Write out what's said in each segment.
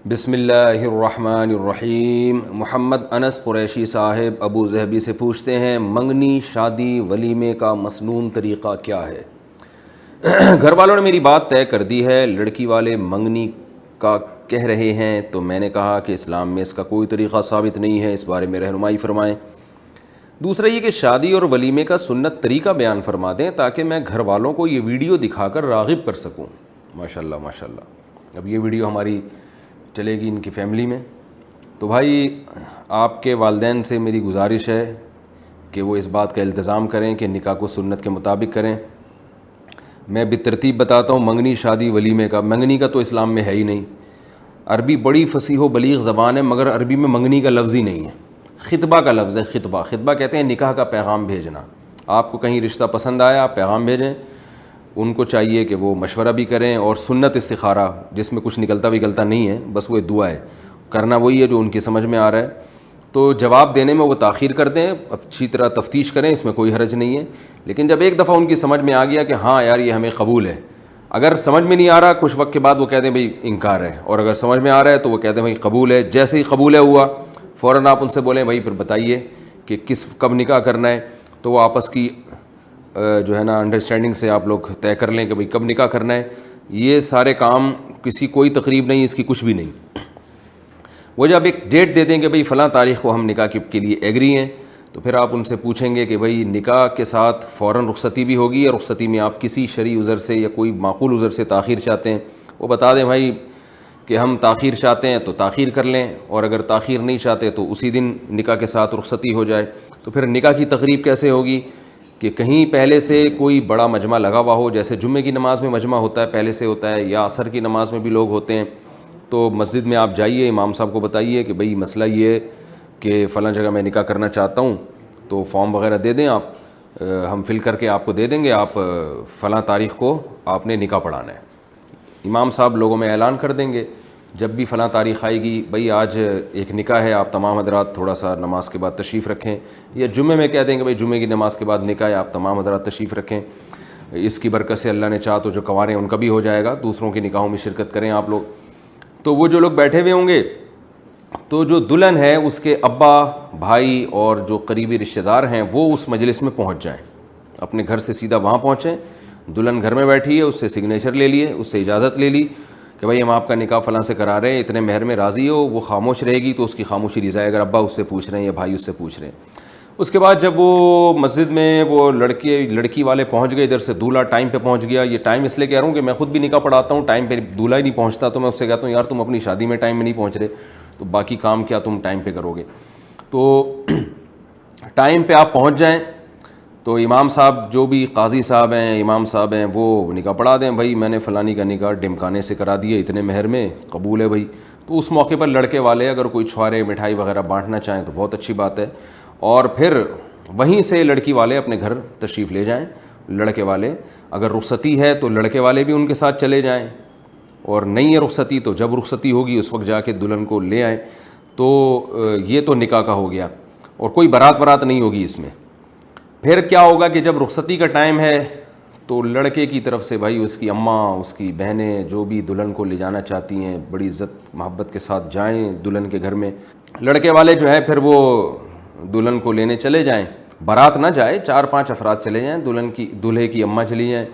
بسم اللہ الرحمن الرحیم۔ محمد انس قریشی صاحب ابو ظہبی سے پوچھتے ہیں، منگنی شادی ولیمے کا مسنون طریقہ کیا ہے؟ گھر والوں نے میری بات طے کر دی ہے، لڑکی والے منگنی کا کہہ رہے ہیں، تو میں نے کہا کہ اسلام میں اس کا کوئی طریقہ ثابت نہیں ہے، اس بارے میں رہنمائی فرمائیں۔ دوسرا یہ کہ شادی اور ولیمے کا سنت طریقہ بیان فرما دیں تاکہ میں گھر والوں کو یہ ویڈیو دکھا کر راغب کر سکوں۔ ماشاءاللہ ماشاءاللہ، اب یہ ویڈیو ہماری چلے گی ان کی فیملی میں، تو بھائی آپ کے والدین سے میری گزارش ہے کہ وہ اس بات کا التزام کریں کہ نکاح کو سنت کے مطابق کریں۔ میں بالترتیب بتاتا ہوں منگنی شادی ولیمے کا۔ منگنی کا تو اسلام میں ہے ہی نہیں، عربی بڑی فصیح و بلیغ زبان ہے مگر عربی میں منگنی کا لفظ ہی نہیں ہے، خطبہ کا لفظ ہے۔ خطبہ، خطبہ کہتے ہیں نکاح کا پیغام بھیجنا۔ آپ کو کہیں رشتہ پسند آیا، آپ پیغام بھیجیں، ان کو چاہیے کہ وہ مشورہ بھی کریں، اور سنت استخارہ جس میں کچھ نکلتا وکلتا نہیں ہے، بس وہ دعا ہے، کرنا وہی ہے جو ان کی سمجھ میں آ رہا ہے۔ تو جواب دینے میں وہ تاخیر کر دیں، اچھی طرح تفتیش کریں، اس میں کوئی حرج نہیں ہے۔ لیکن جب ایک دفعہ ان کی سمجھ میں آ گیا کہ ہاں یار یہ ہمیں قبول ہے، اگر سمجھ میں نہیں آ رہا کچھ وقت کے بعد وہ کہہ دیں بھئی انکار ہے، اور اگر سمجھ میں آ رہا ہے تو وہ کہتے ہیں بھئی قبول ہے۔ جیسے ہی قبول ہے ہوا، فوراً آپ ان سے بولیں بھائی پھر بتائیے کہ کب نکاح کرنا ہے، تو وہ آپس کی جو ہے نا انڈرسٹینڈنگ سے آپ لوگ طے کر لیں کہ بھئی کب نکاح کرنا ہے۔ یہ سارے کام، کوئی تقریب نہیں اس کی، کچھ بھی نہیں۔ وہ جب ایک ڈیٹ دے دیں کہ بھئی فلاں تاریخ کو ہم نکاح کے لیے ایگری ہیں، تو پھر آپ ان سے پوچھیں گے کہ بھئی نکاح کے ساتھ فوراً رخصتی بھی ہوگی، اور رخصتی میں آپ کسی شرعی عذر سے یا کوئی معقول عذر سے تاخیر چاہتے ہیں، وہ بتا دیں بھائی کہ ہم تاخیر چاہتے ہیں تو تاخیر کر لیں، اور اگر تاخیر نہیں چاہتے تو اسی دن نکاح کے ساتھ رخصتی ہو جائے۔ تو پھر نکاح کی تقریب کیسے ہوگی کہ کہیں پہلے سے کوئی بڑا مجمع لگا ہوا ہو، جیسے جمعے کی نماز میں مجمع ہوتا ہے پہلے سے ہوتا ہے، یا عصر کی نماز میں بھی لوگ ہوتے ہیں، تو مسجد میں آپ جائیے، امام صاحب کو بتائیے کہ بھئی مسئلہ یہ ہے کہ فلاں جگہ میں نکاح کرنا چاہتا ہوں، تو فارم وغیرہ دے دیں آپ، ہم فل کر کے آپ کو دے دیں گے، آپ فلاں تاریخ کو آپ نے نکاح پڑھانا ہے۔ امام صاحب لوگوں میں اعلان کر دیں گے جب بھی فلاں تاریخ آئے گی، بھئی آج ایک نکاح ہے، آپ تمام حضرات تھوڑا سا نماز کے بعد تشریف رکھیں، یا جمعے میں کہہ دیں کہ بھئی جمعے کی نماز کے بعد نکاح ہے، آپ تمام حضرات تشریف رکھیں، اس کی برکت سے اللہ نے چاہا تو جو کنوارے ہیں ان کا بھی ہو جائے گا، دوسروں کی نکاحوں میں شرکت کریں آپ لوگ۔ تو وہ جو لوگ بیٹھے ہوئے ہوں گے، تو جو دلہن ہے اس کے ابا، بھائی اور جو قریبی رشتہ دار ہیں وہ اس مجلس میں پہنچ جائیں، اپنے گھر سے سیدھا وہاں پہنچیں، دلہن گھر میں بیٹھی ہے، اس سے سگنیچر لے لیے، اس سے اجازت لے لی کہ بھائی ہم آپ کا نکاح فلاں سے کرا رہے ہیں، اتنے مہر میں راضی ہو۔ وہ خاموش رہے گی تو اس کی خاموشی رضا ہے، اگر ابا اس سے پوچھ رہے ہیں یا بھائی اس سے پوچھ رہے ہیں۔ اس کے بعد جب وہ مسجد میں وہ لڑکی والے پہنچ گئے، ادھر سے دولہا ٹائم پہ پہنچ گیا۔ یہ ٹائم اس لیے کہہ رہا ہوں کہ میں خود بھی نکاح پڑھاتا ہوں، ٹائم پہ دولہا ہی نہیں پہنچتا تو میں اس سے کہتا ہوں یار تم اپنی شادی میں ٹائم میں نہیں پہنچ رہے تو باقی کام کیا تم ٹائم پہ کرو گے۔ تو ٹائم پہ آپ پہنچ جائیں تو امام صاحب، جو بھی قاضی صاحب ہیں، امام صاحب ہیں، وہ نکاح پڑھا دیں، بھائی میں نے فلانی کا نکاح ڈمکانے سے کرا دیا، اتنے مہر میں قبول ہے بھائی۔ تو اس موقع پر لڑکے والے اگر کوئی چھوارے مٹھائی وغیرہ بانٹنا چاہیں تو بہت اچھی بات ہے، اور پھر وہیں سے لڑکی والے اپنے گھر تشریف لے جائیں۔ لڑکے والے اگر رخصتی ہے تو لڑکے والے بھی ان کے ساتھ چلے جائیں، اور نہیں ہے رخصتی تو جب رخصتی ہوگی اس وقت جا کے دلہن کو لے آئیں۔ تو یہ تو نکاح کا ہو گیا، اور کوئی بارات ورات نہیں ہوگی اس میں۔ پھر کیا ہوگا کہ جب رخصتی کا ٹائم ہے تو لڑکے کی طرف سے بھائی اس کی اماں، اس کی بہنیں، جو بھی دلہن کو لے جانا چاہتی ہیں، بڑی عزت محبت کے ساتھ جائیں دلہن کے گھر میں۔ لڑکے والے جو ہے پھر وہ دلہن کو لینے چلے جائیں، بارات نہ جائے، 4-5 افراد چلے جائیں، دولہے کی اماں چلی جائیں،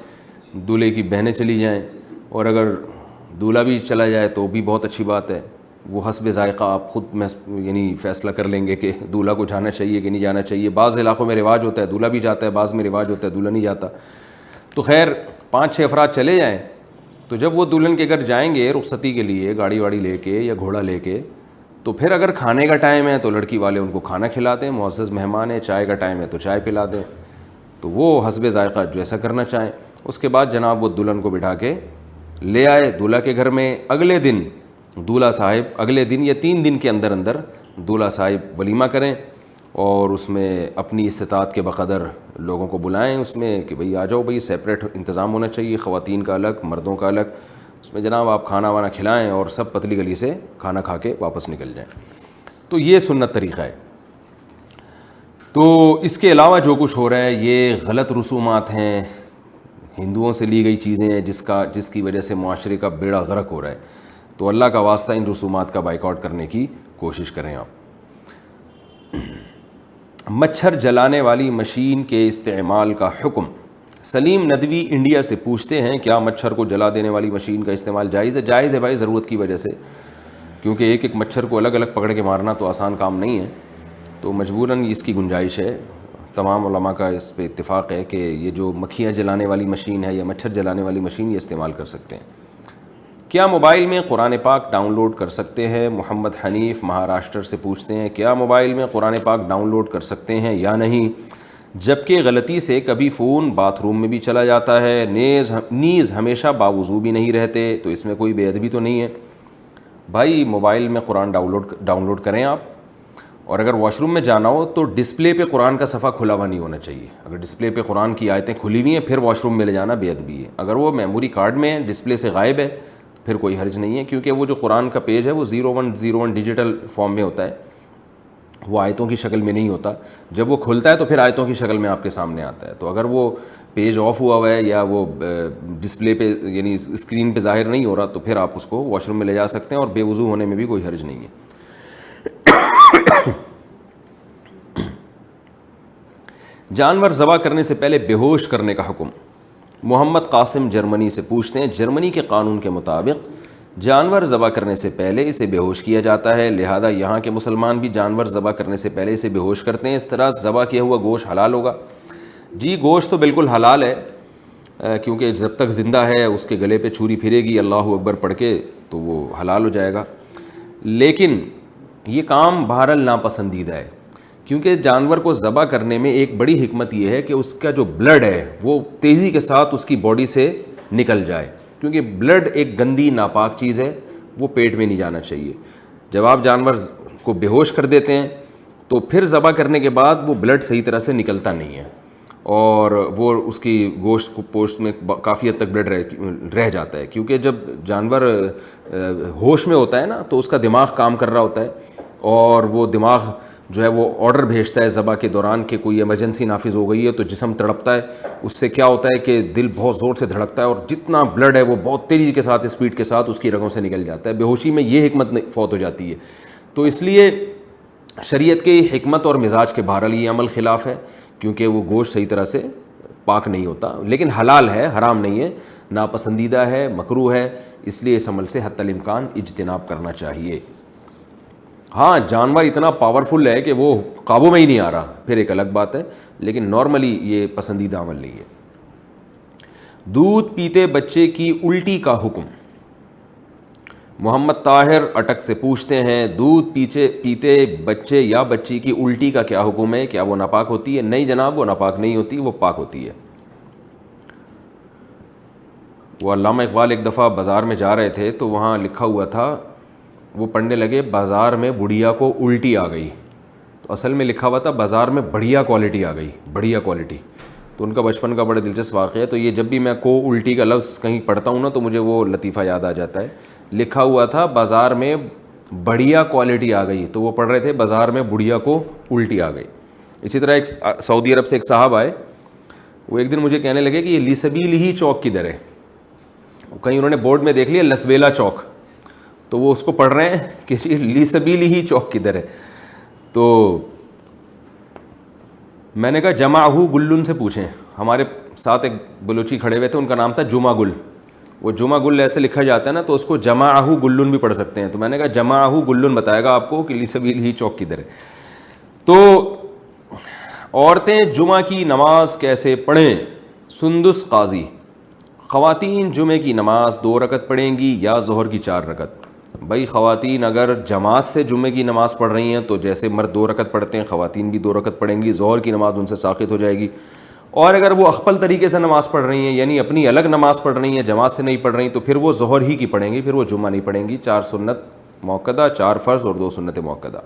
دولہے کی بہنیں چلی جائیں، اور اگر دولہا بھی چلا جائے تو بھی بہت اچھی بات ہے۔ وہ حسب ذائقہ آپ خود یعنی فیصلہ کر لیں گے کہ دولہا کو جانا چاہیے کہ نہیں جانا چاہیے۔ بعض علاقوں میں رواج ہوتا ہے دولہا بھی جاتا ہے، بعض میں رواج ہوتا ہے دولہا نہیں جاتا۔ تو خیر 5-6 افراد چلے جائیں، تو جب وہ دلہن کے گھر جائیں گے رخصتی کے لیے گاڑی واڑی لے کے یا گھوڑا لے کے، تو پھر اگر کھانے کا ٹائم ہے تو لڑکی والے ان کو کھانا کھلا دیں، معزز مہمان ہیں، چائے کا ٹائم ہے تو چائے پلا دیں، تو وہ حسب ذائقہ جیسا کرنا چاہیں۔ اس کے بعد جناب وہ دلہن کو بٹھا کے لے آئے دولہا کے گھر میں۔ اگلے دن دولہا صاحب، اگلے دن یا 3 دن کے اندر اندر دولہا صاحب ولیمہ کریں، اور اس میں اپنی استطاعت کے بقدر لوگوں کو بلائیں، اس میں کہ بھئی آ جاؤ بھئی، سیپریٹ انتظام ہونا چاہیے، خواتین کا الگ، مردوں کا الگ، اس میں جناب آپ کھانا وانا کھلائیں اور سب پتلی گلی سے کھانا کھا کے واپس نکل جائیں۔ تو یہ سنت طریقہ ہے۔ تو اس کے علاوہ جو کچھ ہو رہا ہے یہ غلط رسومات ہیں، ہندوؤں سے لی گئی چیزیں ہیں، جس کی وجہ سے معاشرے کا بیڑا غرق ہو رہا ہے۔ تو اللہ کا واسطہ ان رسومات کا بائیکاٹ کرنے کی کوشش کریں آپ. مچھر جلانے والی مشین کے استعمال کا حکم. سلیم ندوی انڈیا سے پوچھتے ہیں کیا مچھر کو جلا دینے والی مشین کا استعمال جائز ہے؟ جائز ہے بھائی، ضرورت کی وجہ سے، کیونکہ ایک ایک مچھر کو الگ الگ پکڑ کے مارنا تو آسان کام نہیں ہے، تو مجبوراً اس کی گنجائش ہے. تمام علماء کا اس پہ اتفاق ہے کہ یہ جو مکھیاں جلانے والی مشین ہے یا مچھر جلانے والی مشین یہ استعمال کر سکتے ہیں. کیا موبائل میں قرآن پاک ڈاؤن لوڈ کر سکتے ہیں؟ محمد حنیف مہاراشٹر سے پوچھتے ہیں کیا موبائل میں قرآن پاک ڈاؤن لوڈ کر سکتے ہیں یا نہیں، جبکہ غلطی سے کبھی فون باتھ روم میں بھی چلا جاتا ہے، نیز ہمیشہ باوضو بھی نہیں رہتے، تو اس میں کوئی بے ادبی تو نہیں ہے؟ بھائی موبائل میں قرآن ڈاؤن لوڈ کریں آپ، اور اگر واش روم میں جانا ہو تو ڈسپلے پہ قرآن کا صفحہ کھلا ہوا نہیں ہونا چاہیے. اگر ڈسپلے پہ قرآن کی آیتیں کھلی ہوئی ہیں پھر واش روم میں لے جانا بے ادبی ہے. اگر وہ میموری کارڈ میں ہے، ڈسپلے سے غائب ہے، پھر کوئی حرج نہیں ہے، کیونکہ وہ جو قرآن کا پیج ہے وہ 0101 ڈیجیٹل فارم میں ہوتا ہے، وہ آیتوں کی شکل میں نہیں ہوتا. جب وہ کھلتا ہے تو پھر آیتوں کی شکل میں آپ کے سامنے آتا ہے. تو اگر وہ پیج آف ہوا ہوا ہے یا وہ ڈسپلے پہ یعنی اسکرین پہ ظاہر نہیں ہو رہا تو پھر آپ اس کو واش روم میں لے جا سکتے ہیں، اور بے وضو ہونے میں بھی کوئی حرج نہیں ہے. جانور ذبح کرنے سے پہلے بے ہوش کرنے کا حکم. محمد قاسم جرمنی سے پوچھتے ہیں جرمنی کے قانون کے مطابق جانور ذبح کرنے سے پہلے اسے بے ہوش کیا جاتا ہے، لہذا یہاں کے مسلمان بھی جانور ذبح کرنے سے پہلے اسے بے ہوش کرتے ہیں، اس طرح ذبح کیا ہوا گوشت حلال ہوگا؟ جی گوشت تو بالکل حلال ہے، کیونکہ جب تک زندہ ہے اس کے گلے پہ چھری پھرے گی اللہ اکبر پڑھ کے تو وہ حلال ہو جائے گا. لیکن یہ کام بہرحال ناپسندیدہ ہے، کیونکہ جانور کو ذبح کرنے میں ایک بڑی حکمت یہ ہے کہ اس کا جو بلڈ ہے وہ تیزی کے ساتھ اس کی باڈی سے نکل جائے، کیونکہ بلڈ ایک گندی ناپاک چیز ہے، وہ پیٹ میں نہیں جانا چاہیے. جب آپ جانور کو بے ہوش کر دیتے ہیں تو پھر ذبح کرنے کے بعد وہ بلڈ صحیح طرح سے نکلتا نہیں ہے، اور وہ اس کی گوشت کو پوشت میں کافی حد تک بلڈ رہ جاتا ہے، کیونکہ جب جانور ہوش میں ہوتا ہے نا تو اس کا دماغ کام کر رہا ہوتا ہے، اور وہ دماغ جو ہے وہ آرڈر بھیجتا ہے ذبح کے دوران کہ کوئی ایمرجنسی نافذ ہو گئی ہے، تو جسم تڑپتا ہے. اس سے کیا ہوتا ہے کہ دل بہت زور سے دھڑکتا ہے، اور جتنا بلڈ ہے وہ بہت تیزی کے ساتھ اسپیڈ کے ساتھ اس کی رگوں سے نکل جاتا ہے. بے ہوشی میں یہ حکمت فوت ہو جاتی ہے. تو اس لیے شریعت کی حکمت اور مزاج کے بہرحال یہ عمل خلاف ہے، کیونکہ وہ گوشت صحیح طرح سے پاک نہیں ہوتا، لیکن حلال ہے، حرام نہیں ہے، ناپسندیدہ ہے، مکروہ ہے، اس لیے اس عمل سے حتی الامکان اجتناب کرنا چاہیے. ہاں جانور اتنا پاورفل ہے کہ وہ قابو میں ہی نہیں آ رہا، پھر ایک الگ بات ہے، لیکن نارملی یہ پسندیدہ عمل نہیں ہے. دودھ پیتے بچے کی الٹی کا حکم. محمد طاہر اٹک سے پوچھتے ہیں دودھ پیتے بچے یا بچی کی الٹی کا کیا حکم ہے؟ کیا وہ ناپاک ہوتی ہے؟ نہیں جناب، وہ ناپاک نہیں ہوتی، وہ پاک ہوتی ہے. وہ علامہ اقبال ایک دفعہ بازار میں جا رہے تھے تو وہاں لکھا ہوا تھا، وہ پڑھنے لگے بازار میں بڑھیا کو الٹی آ گئی، تو اصل میں لکھا ہوا تھا بازار میں بڑھیا کوالٹی آ گئی، بڑھیا کوالٹی. تو ان کا بچپن کا بڑا دلچسپ واقعہ ہے. تو یہ جب بھی میں کو الٹی کا لفظ کہیں پڑھتا ہوں نا تو مجھے وہ لطیفہ یاد آ جاتا ہے. لکھا ہوا تھا بازار میں بڑھیا کوالٹی آ گئی، تو وہ پڑھ رہے تھے بازار میں بڑھیا کو الٹی آ گئی. اسی طرح ایک سعودی عرب سے ایک صاحب آئے، وہ ایک دن مجھے کہنے لگے کہ یہ لیسبیل ہی چوک کدھر ہے. کہیں انہوں نے بورڈ میں دیکھ لیا لسویلا چوک، تو وہ اس کو پڑھ رہے ہیں کہ لیسبیل ہی چوک کدھر ہے. تو میں نے کہا جمعہ گلن سے پوچھیں. ہمارے ساتھ ایک بلوچی کھڑے ہوئے تھے، ان کا نام تھا جمعہ گل. وہ جمعہ گل ایسے لکھا جاتا ہے نا، تو اس کو جمعہ گلن بھی پڑھ سکتے ہیں. تو میں نے کہا جمعہ گلن بتائے گا آپ کو کہ لیسبیل ہی چوک کدھر ہے. تو عورتیں جمعہ کی نماز کیسے پڑھیں؟ سندس قاضی. خواتین جمعہ کی نماز 2 رکعت پڑھیں گی یا ظہر کی 4 رکعت؟ بھائی خواتین اگر جماعت سے جمعہ کی نماز پڑھ رہی ہیں تو جیسے مرد 2 رکعت پڑھتے ہیں خواتین بھی 2 رکعت پڑھیں گی، ظہر کی نماز ان سے ساقط ہو جائے گی. اور اگر وہ اخپل طریقے سے نماز پڑھ رہی ہیں یعنی اپنی الگ نماز پڑھ رہی ہیں، جماعت سے نہیں پڑھ رہی، تو پھر وہ ظہر ہی کی پڑھیں گی، پھر وہ جمعہ نہیں پڑھیں گی. 4 سنت موقدہ، 4 فرض اور 2 سنت موقدہ.